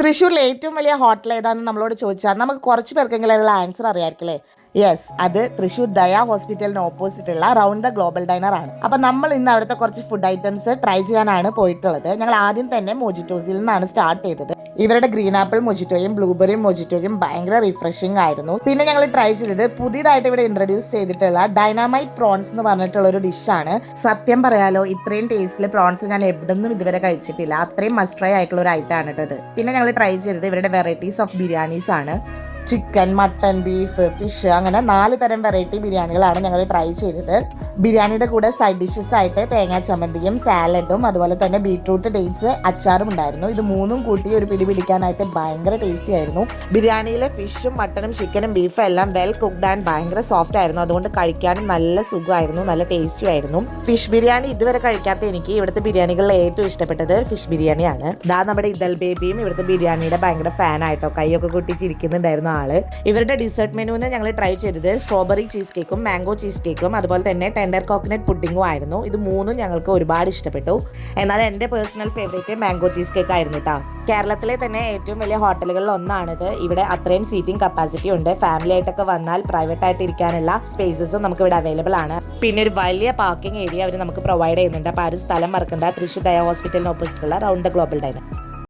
തൃശ്ശൂരിലെ ഏറ്റവും വലിയ ഹോട്ടൽ ഏതാണെന്ന് നമ്മളോട് ചോദിച്ചാൽ നമുക്ക് കുറച്ച് പേർക്കെങ്കിലും അതിനുള്ള ആൻസർ അറിയാമായിരിക്കില്ലേ? യെസ്, അത് തൃശ്ശൂർ ദയ ഹോസ്പിറ്റലിന് ഓപ്പോസിറ്റ് ഉള്ള റൗണ്ട് ദ ഗ്ലോബൽ ഡൈനർ ആണ്. അപ്പൊ നമ്മൾ ഇന്ന് അവിടുത്തെ കുറച്ച് ഫുഡ് ഐറ്റംസ് ട്രൈ ചെയ്യാനാണ് പോയിട്ടുള്ളത്. ഞങ്ങൾ ആദ്യം തന്നെ മൊജിറ്റോസിൽ നിന്നാണ് സ്റ്റാർട്ട് ചെയ്തത്. ഇവരുടെ ഗ്രീൻ ആപ്പിൾ മൊജിറ്റോയും ബ്ലൂബെറി മൊജിറ്റോയും ഭയങ്കര റിഫ്രഷിംഗ് ആയിരുന്നു. പിന്നെ ഞങ്ങൾ ട്രൈ ചെയ്തത് പുതിയതായിട്ട് ഇവിടെ ഇൻട്രൊഡ്യൂസ് ചെയ്തിട്ടുള്ള ഡൈനാമൈറ്റ് പ്രോൺസ് എന്ന് പറഞ്ഞിട്ടുള്ള ഒരു ഡിഷാണ്. സത്യം പറയാലോ, ഇത്രയും ടേസ്റ്റിൽ പ്രോൺസ് ഞാൻ എവിടെന്നും ഇതുവരെ കഴിച്ചിട്ടില്ല. അത്രയും മസ്റ്റ് ട്രൈ ആയിട്ടുള്ള ഒരു ഐറ്റം ആണ് ഇത്. പിന്നെ ഞങ്ങൾ ട്രൈ ചെയ്തത് ഇവരുടെ വെറൈറ്റീസ് ഓഫ് ബിരിയാണീസ് ആണ്. ചിക്കൻ, മട്ടൺ, ബീഫ്, ഫിഷ്, അങ്ങനെ 4 തരം വെറൈറ്റി ബിരിയാണികളാണ് ഞങ്ങൾ ട്രൈ ചെയ്തത്. ബിരിയാണിയുടെ കൂടെ സൈഡ് ഡിഷസ് ആയിട്ട് തേങ്ങാ ചമ്മന്തിയും സാലഡും അതുപോലെ തന്നെ ബീട്രൂട്ട് ഡേറ്റ്സ് അച്ചാറും ഉണ്ടായിരുന്നു. ഇത് മൂന്നും കൂട്ടി ഒരു പിടി പിടിക്കാനായിട്ട് ഭയങ്കര ടേസ്റ്റി ആയിരുന്നു. ബിരിയാണിയിലെ ഫിഷും മട്ടനും ചിക്കനും ബീഫും എല്ലാം വെൽ കുക്ക്ഡ് ആൻഡ് ഭയങ്കര സോഫ്റ്റ് ആയിരുന്നു. അതുകൊണ്ട് കഴിക്കാനും നല്ല സുഖമായിരുന്നു, നല്ല ടേസ്റ്റും ആയിരുന്നു. ഫിഷ് ബിരിയാണി ഇതുവരെ കഴിക്കാത്ത എനിക്ക് ഇവിടുത്തെ ബിരിയാണികളിൽ ഏറ്റവും ഇഷ്ടപ്പെട്ടത് ഫിഷ് ബിരിയാണിയാണ്. ദാ നമ്മുടെ ഇദൽ ബേബിയും ഇവിടുത്തെ ബിരിയാണിയുടെ ഭയങ്കര ഫാൻ ആയിട്ടോ, കൈയൊക്കെ കൂട്ടിച്ചിരിക്കുന്നുണ്ടായിരുന്നു ആള്. ഇവരുടെ ഡിസേർട്ട് മെനുവിന് ഞങ്ങൾ ട്രൈ ചെയ്തത് സ്ട്രോബെറി ചീസ് കേക്കും മാംഗോ ചീസ് കേക്കും അതുപോലെ തന്നെ ടെൻഡർ കോക്കനട്ട് പുഡിങ്ങും ആയിരുന്നു. ഇത് മൂന്നും ഞങ്ങൾക്ക് ഒരുപാട് ഇഷ്ടപ്പെട്ടു. എന്നാൽ എൻ്റെ personal favourite mango cheese cake ആയിരുന്നു കേട്ടോ. കേരളത്തിലെ തന്നെ ഏറ്റവും വലിയ ഹോട്ടലുകളിൽ ഒന്നാണിത്. ഇവിടെ അത്രയും സീറ്റിംഗ് കപ്പാസിറ്റി ഉണ്ട്. ഫാമിലി ആയിട്ടൊക്കെ വന്നാൽ പ്രൈവറ്റ് ആയിട്ട് ഇരിക്കാനുള്ള സ്പേസസും നമുക്ക് ഇവിടെ അവൈലബിൾ ആണ്. പിന്നെ ഒരു വലിയ പാർക്കിംഗ് ഏരിയ അവർ നമുക്ക് പ്രൊവൈഡ് ചെയ്യുന്നുണ്ട്. അപ്പോൾ ആ ഒരു സ്ഥലം മറക്കണ്ട. തൃശ്ശൂർ ദയ ഹോസ്പിറ്റലിന് ഓപ്പോസിറ്റുള്ള റൗണ്ട് ദ ഗ്ലോബൽ ഡൈനർ.